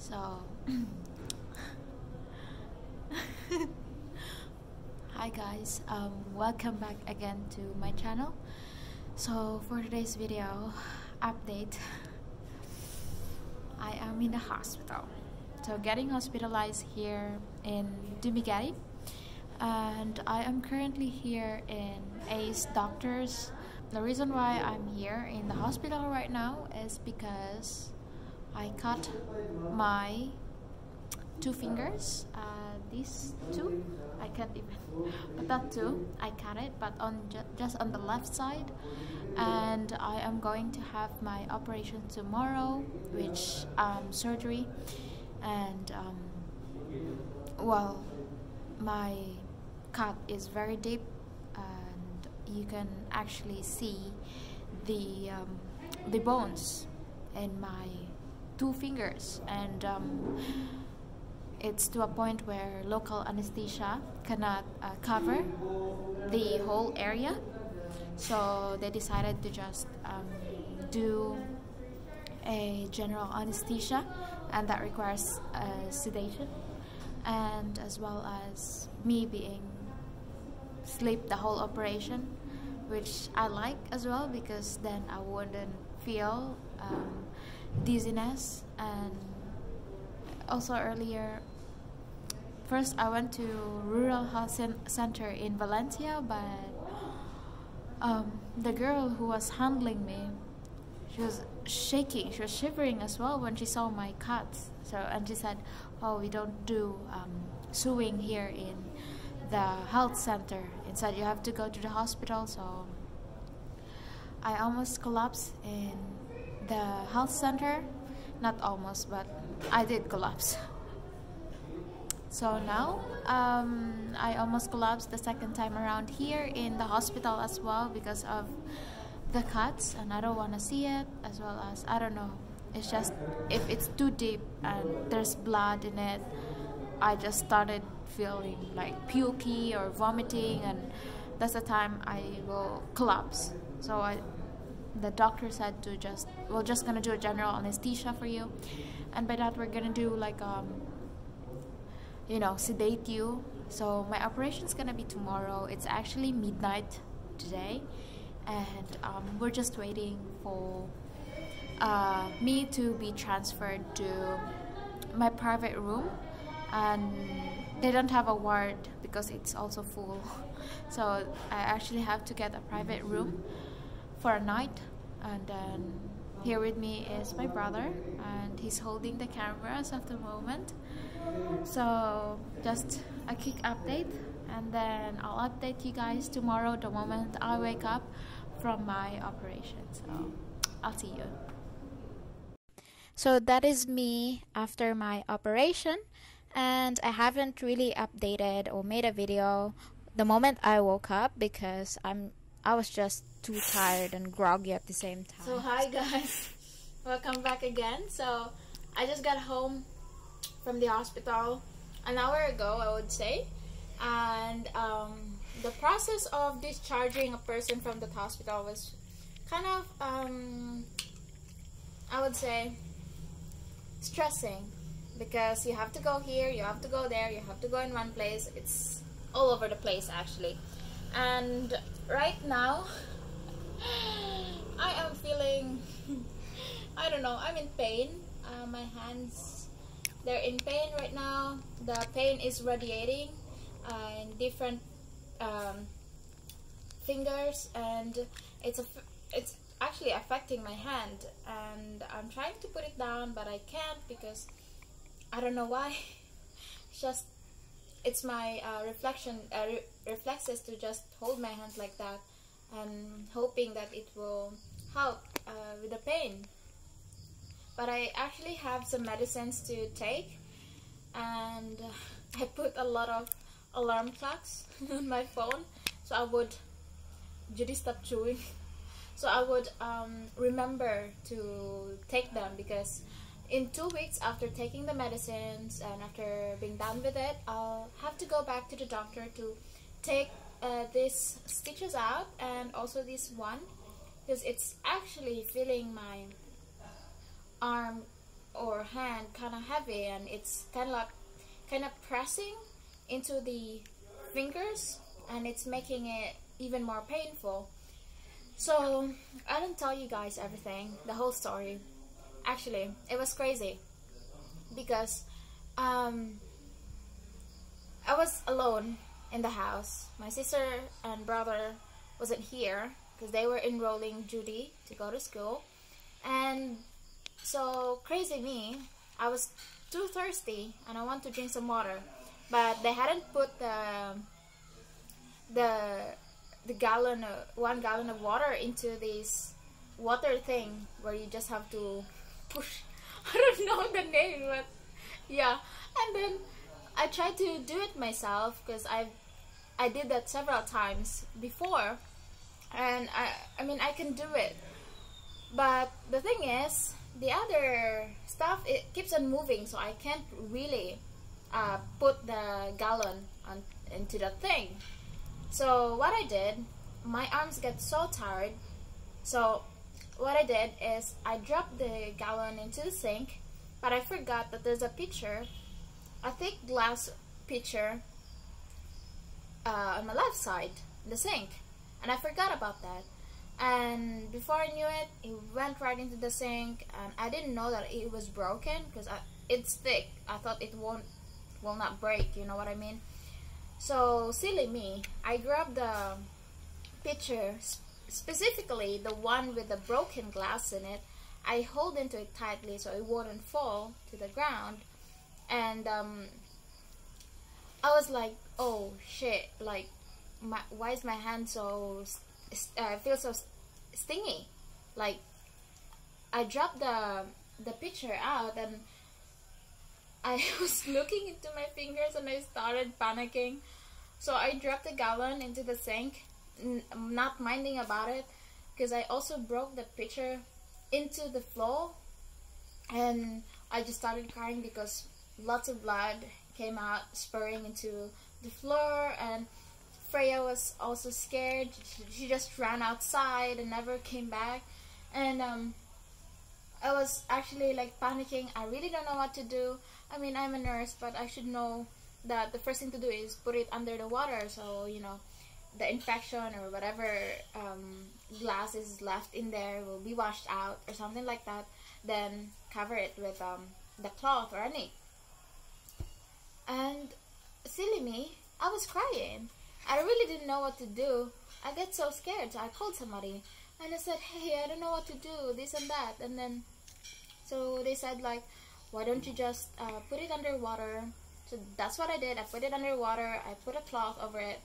So hi guys, welcome back again to my channel. So for today's video update, I am in the hospital, so getting hospitalized here in Dumaguete, and I am currently here in Ace Doctors. The reason why I'm here in the hospital right now is because I cut my two fingers. These two, I can't even, but that two, I cut it, but on just on the left side. And I am going to have my operation tomorrow, which surgery, and well, my cut is very deep, and you can actually see the bones in my two fingers, and it's to a point where local anesthesia cannot cover the whole area, so they decided to just do a general anesthesia, and that requires sedation, and as well as me being sleep the whole operation, which I like as well, because then I wouldn't feel dizziness. And also earlier, first I went to rural health center in Valencia, but the girl who was handling me, she was shaking, she was shivering as well when she saw my cuts. So, and she said, oh, we don't do sewing here in the health center, instead you have to go to the hospital. So I almost collapsed in the health center. Not almost, but I did collapse. So now I almost collapsed the second time around here in the hospital as well, because of the cuts, and I don't want to see it, as well as, I don't know, it's just, if it's too deep and there's blood in it, I just started feeling like pukey or vomiting, and that's the time I will collapse. So the doctor said to we're just gonna do a general anesthesia for you, and by that we're gonna do like sedate you. So my operation's gonna be tomorrow. It's actually midnight today, and we're just waiting for me to be transferred to my private room, and they don't have a ward because it's also full. So I actually have to get a private room for a night. And then here with me is my brother, and he's holding the camera as of the moment. So just a quick update, and then I'll update you guys tomorrow the moment I wake up from my operation. So I'll see you. So that is me after my operation, and I haven't really updated or made a video the moment I woke up because I was just too tired and groggy at the same time. So hi guys, welcome back again. So I just got home from the hospital an hour ago, I would say, and the process of discharging a person from the hospital was kind of I would say stressing, because you have to go here, you have to go there, you have to go in one place. It's all over the place actually. And right now I am feeling I don't know, I'm in pain. My hands, they're in pain right now. The pain is radiating in different fingers, and it's actually affecting my hand, and I'm trying to put it down, but I can't, because I don't know why. It's my reflexes to just hold my hand like that, and hoping that it will help with the pain. But I actually have some medicines to take, and I put a lot of alarm clocks on my phone, so I would Judy stop chewing. So I would remember to take them, because in 2 weeks after taking the medicines and after being done with it, I'll have to go back to the doctor to take these stitches out, and also this one, because it's actually feeling my arm or hand hand kind of heavy, and it's kind of pressing into the fingers, and it's making it even more painful. So I didn't tell you guys everything, the whole story. Actually, it was crazy because I was alone in the house. My sister and brother wasn't here because they were enrolling Judy to go to school. And so crazy me, I was too thirsty and I want to drink some water, but they hadn't put the gallon, 1 gallon of water into this water thing where you just have to push. I don't know the name, but yeah. And then I tried to do it myself because I did that several times before, and I mean I can do it. But the thing is, the other stuff, it keeps on moving, so I can't really put the gallon into that thing. So what I did, my arms get so tired, so what I did is I dropped the gallon into the sink, but I forgot that there's a pitcher, a thick glass pitcher on my left side, the sink, and I forgot about that. And before I knew it, it went right into the sink, and I didn't know that it was broken because it's thick. I thought it will not break, you know what I mean? So silly me, I grabbed the pitcher, specifically the one with the broken glass in it. I hold into it tightly so it wouldn't fall to the ground, and I was like, oh shit, like why is my hand so feel so stingy? Like I dropped the pitcher out, and I was looking into my fingers and I started panicking. So I dropped the gallon into the sink, not minding about it, because I also broke the pitcher into the floor, and I just started crying because lots of blood came out spurring into the floor. And Freya was also scared. She just ran outside and never came back. And I was actually like panicking. I really don't know what to do. I mean, I'm a nurse, but I should know that the first thing to do is put it under the water, so you know the infection or whatever glass is left in there will be washed out or something like that. Then cover it with the cloth or any. And silly me, I was crying. I really didn't know what to do. I get so scared, so I called somebody and I said, hey, I don't know what to do, this and that. And then so they said like, why don't you just put it under water? So that's what I did. I put it under water, I put a cloth over it,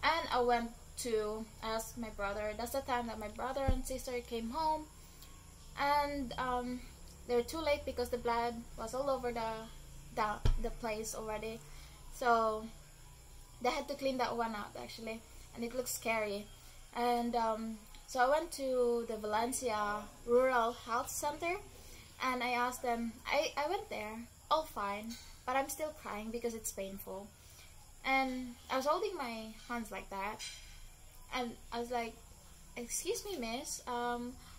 and I went to ask my brother. That's the time that my brother and sister came home, and they were too late because the blood was all over the place already. So they had to clean that one out actually, and it looks scary. And so I went to the Valencia Rural Health Center, and I asked them, I went there, all fine, but I'm still crying because it's painful. And I was holding my hands like that, and I was like, excuse me miss,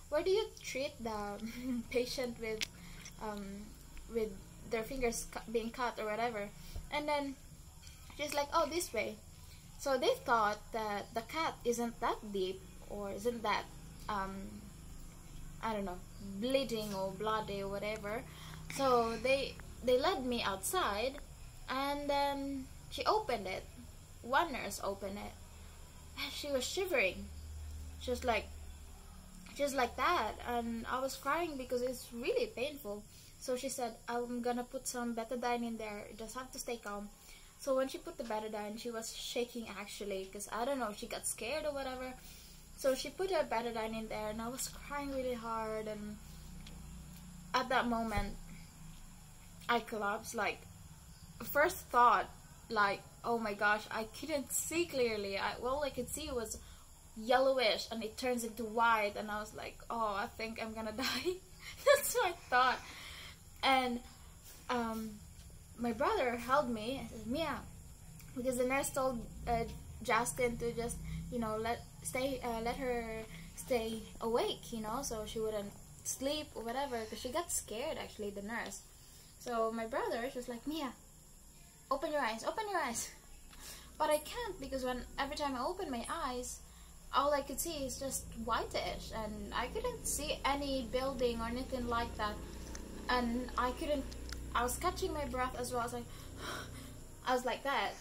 where do you treat the patient with their fingers being cut or whatever? And then she's like, oh, this way. So they thought that the cut isn't that deep, or isn't that I don't know, bleeding or bloody or whatever. So they led me outside, and then she opened it. One nurse opened it, and she was shivering. She was like, just like that, and I was crying because it's really painful. So she said, I'm gonna put some betadine in there, you just have to stay calm. So when she put the betadine, she was shaking actually, because I don't know, she got scared or whatever. So she put her betadine in there, and I was crying really hard. And at that moment, I collapsed. Like, first thought, like, oh my gosh, I couldn't see clearly. All I could see was yellowish, and it turns into white, and I was like, oh, I think I'm gonna die. That's my thought. And my brother held me and said, Mia, because the nurse told Justin to just, you know, let her stay awake, you know, so she wouldn't sleep or whatever, because she got scared actually, the nurse. So my brother was like, Mia, open your eyes, open your eyes. But I can't, because every time I open my eyes, all I could see is just whitish, and I couldn't see any building or anything like that. And I was catching my breath as well. I was like that.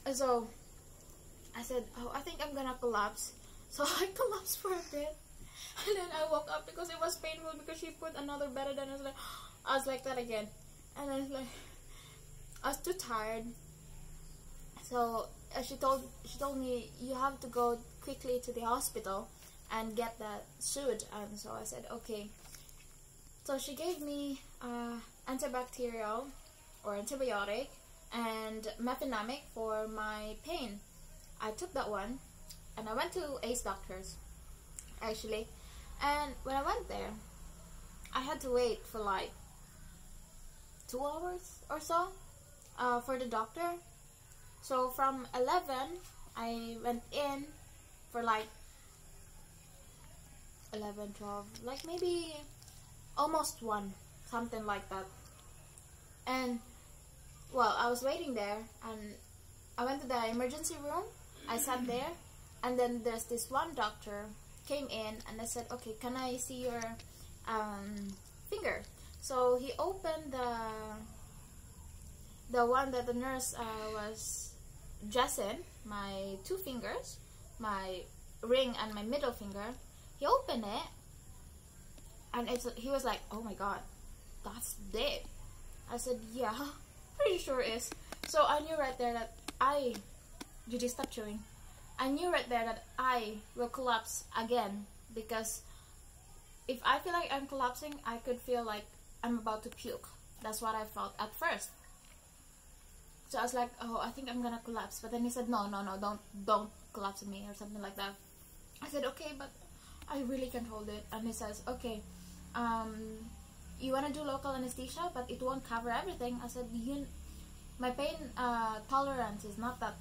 And so I said, oh, I think I'm gonna collapse. So I collapsed for a bit. And then I woke up because it was painful, because she put another bed, and I was like that again. And I was too tired. So she told me, you have to go quickly to the hospital and get that suit. And so I said, okay. So she gave me antibacterial or antibiotic and mefenamic for my pain. I took that one, and I went to Ace Doctors, actually. And when I went there, I had to wait for like 2 hours or so for the doctor. So from 11, I went in for like 11, 12, like maybe almost 1, something like that. And well, I was waiting there, and I went to the emergency room. I sat there, and then there's this one doctor came in, and I said, okay, can I see your finger? So he opened the one that the nurse was dressing, my 2 fingers, my ring and my middle finger. He opened it, and he was like, oh my god, that's dead. I said, yeah, pretty sure it is. So I knew right there that Judy, stop chewing. I knew right there that I will collapse again, because if I feel like I'm collapsing, I could feel like I'm about to puke. That's what I felt at first. So I was like, oh, I think I'm gonna collapse. But then he said, no, don't collapse on me or something like that. I said, okay, but I really can't hold it. And he says, okay, you wanna do local anesthesia, but it won't cover everything. I said, my pain tolerance is not that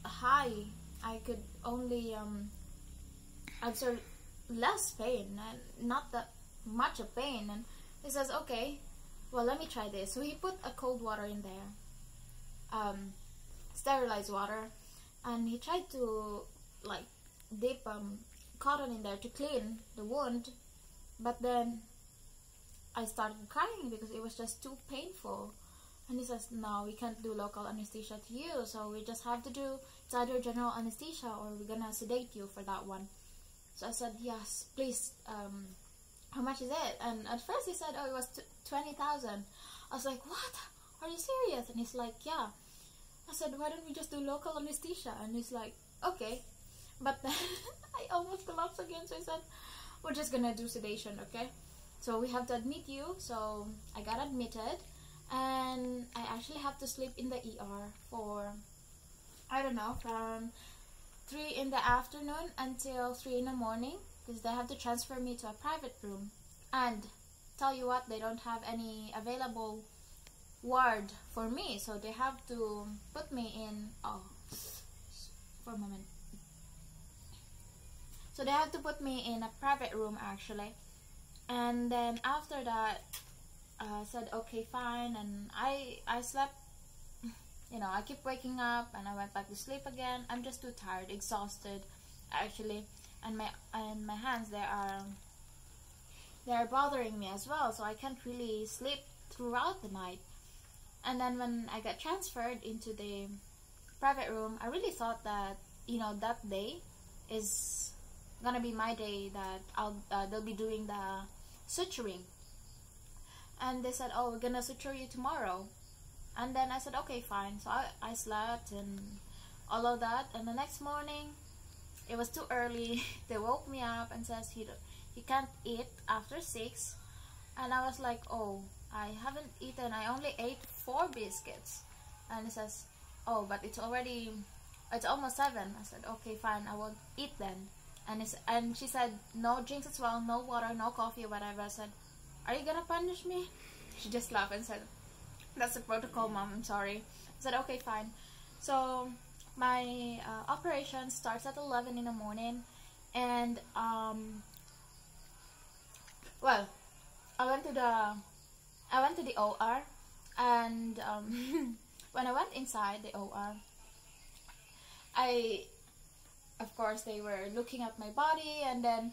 high. I could only absorb less pain, and not that much of pain. And he says, okay, well, let me try this. So he put a cold water in there, sterilized water, and he tried to like dip cotton in there to clean the wound. But then I started crying because it was just too painful. And he says, no, we can't do local anesthesia to you, so we just have to do, it's either general anesthesia or we're gonna sedate you for that one. So I said, yes, please, how much is it? And at first he said, oh, it was 20,000. I was like, what? Are you serious? And he's like, yeah. I said, why don't we just do local anesthesia? And he's like, okay. But then I almost collapsed again, so I said, we're just gonna do sedation, okay? So we have to admit you. So I got admitted, and I actually have to sleep in the ER for, I don't know, from 3 in the afternoon until 3 in the morning, because they have to transfer me to a private room. And tell you what, they don't have any available ward for me, so they have to put me in, oh, for a moment. So they have to put me in a private room, actually. And then after that, I said, okay, fine. And I slept, you know, I keep waking up, and I went back to sleep again. I'm just too tired, exhausted, actually. And my hands, they are bothering me as well, so I can't really sleep throughout the night. And then when I got transferred into the private room, I really thought that, you know, that day is gonna be my day, that they'll be doing the suturing. And they said, oh, we're gonna suture you tomorrow. And then I said, okay, fine. So I slept and all of that. And the next morning, it was too early. They woke me up and says he can't eat after 6. And I was like, oh, I haven't eaten. I only ate 4 biscuits. And he says, oh, but it's almost 7. I said, okay, fine, I won't eat then. And she said, no drinks as well, no water, no coffee, whatever. I said, are you gonna punish me? She just laughed and said, that's the protocol, Mom, I'm sorry. I said, okay, fine. So my operation starts at 11 in the morning. And well, I went to the I went to the OR, and when I went inside the OR, of course, they were looking at my body, and then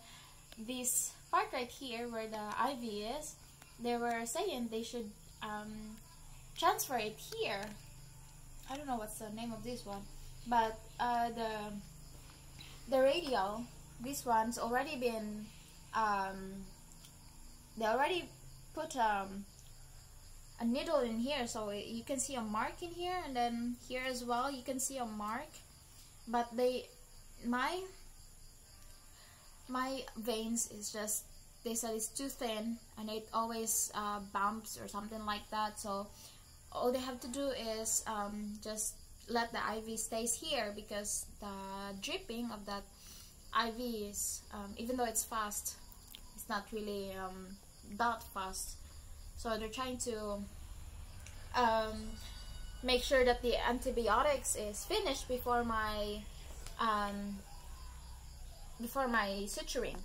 this part right here where the IV is, they were saying they should transfer it here. I don't know what's the name of this one, but the radial, this one's already been they already put a needle in here, so you can see a mark in here, and then here as well you can see a mark. But my veins is just, they said it's too thin, and it always bumps or something like that. So all they have to do is just let the IV stays here, because the dripping of that IV is, even though it's fast, it's not really that fast. So they're trying to make sure that the antibiotics is finished before my suturing.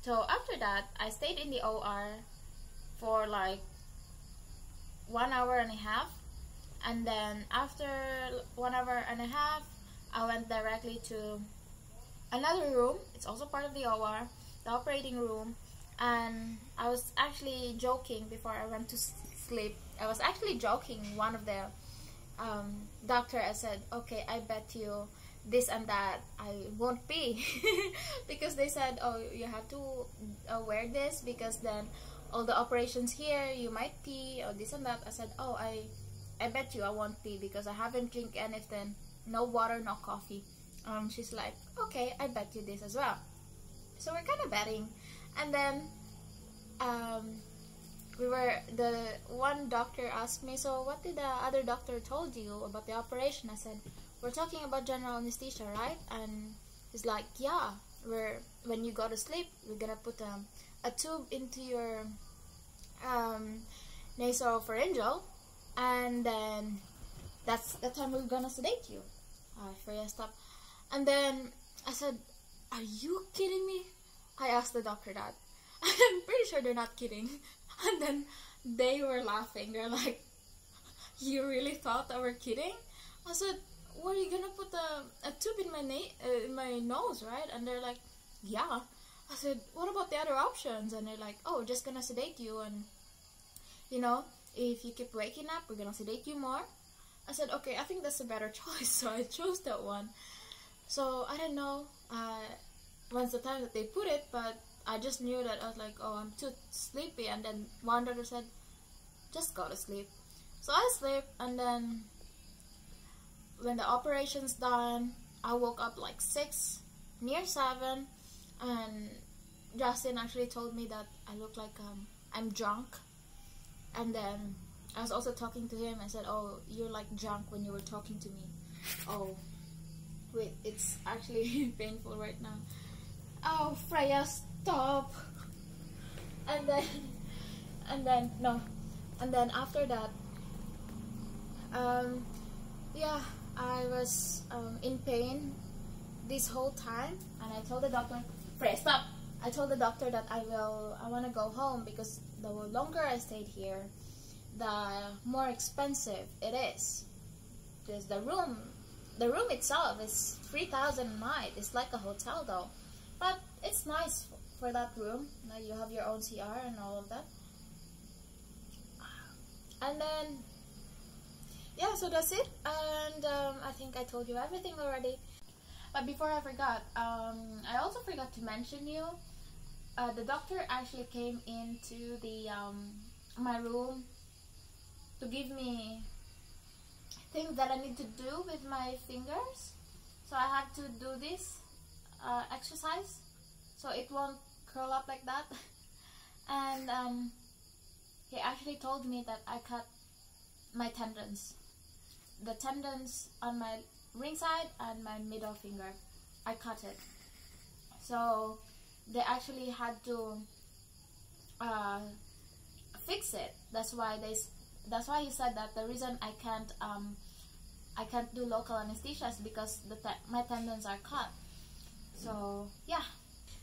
So after that, I stayed in the OR for like 1 hour and a half, and then after 1 hour and a half, I went directly to another room. It's also part of the OR, the operating room, and I was actually joking before I went to sleep. I was actually joking one of the doctor. I said, okay, I bet you this and that I won't pee because they said, oh, you have to wear this, because then all the operations here you might pee, or this and that. I said, oh, I bet you I won't pee, because I haven't drink anything, no water, no coffee. She's like, okay, I bet you this as well. So we're kind of betting, and then the one doctor asked me, so what did the other doctor told you about the operation? I said, we're talking about general anesthesia, right? And he's like, yeah, when you go to sleep, we're gonna put a tube into your nasopharyngeal, and then that's the time we're gonna sedate you. First up. And then I said, are you kidding me? I asked the doctor that. I'm pretty sure they're not kidding. And then they were laughing. They're like, you really thought I were kidding? I said, well, you're gonna put a tube in my nose, right? And they're like, yeah. I said, what about the other options? And they're like, oh, we're just gonna sedate you, and you know, if you keep waking up, we're gonna sedate you more. I said, okay, I think that's a better choice. So I chose that one. So I don't know when's the time that they put it, but I just knew that I was like, oh, I'm too sleepy. And then one doctor said, just go to sleep. So I sleep, and then when the operation's done, I woke up like 6, near 7, and Justin actually told me that I look like I'm drunk. And then I was also talking to him. I said, oh, you're like drunk when you were talking to me. Oh, wait, it's actually painful right now. Oh, Freya, stop. And then after that, yeah, I was in pain this whole time, and I told the doctor, Freya, stop. I told the doctor that I want to go home, because the longer I stayed here, the more expensive it is. Because the room itself is 3,000 a night. It's like a hotel though, but it's nice for that room. Now you have your own CR and all of that. And then yeah, so that's it. And I think I told you everything already. But before I forgot, I also forgot to mention you. The doctor actually came into the my room to give me things that I need to do with my fingers. So I have to do this exercise, so it won't curl up like that. And he actually told me that I cut my tendons. The tendons on my ring side and my middle finger, I cut it. So they actually had to fix it. That's why he said that the reason I can't do local anesthesia is because my tendons are cut. So yeah,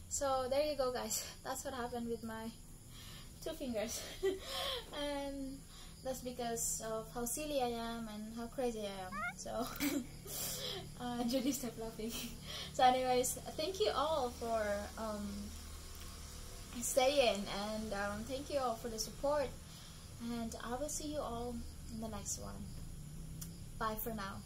so there you go, guys. That's what happened with my 2 fingers. And that's because of how silly I am and how crazy I am. So Judy, stop laughing. So anyways, thank you all for staying, and thank you all for the support, and I will see you all in the next one. Bye for now.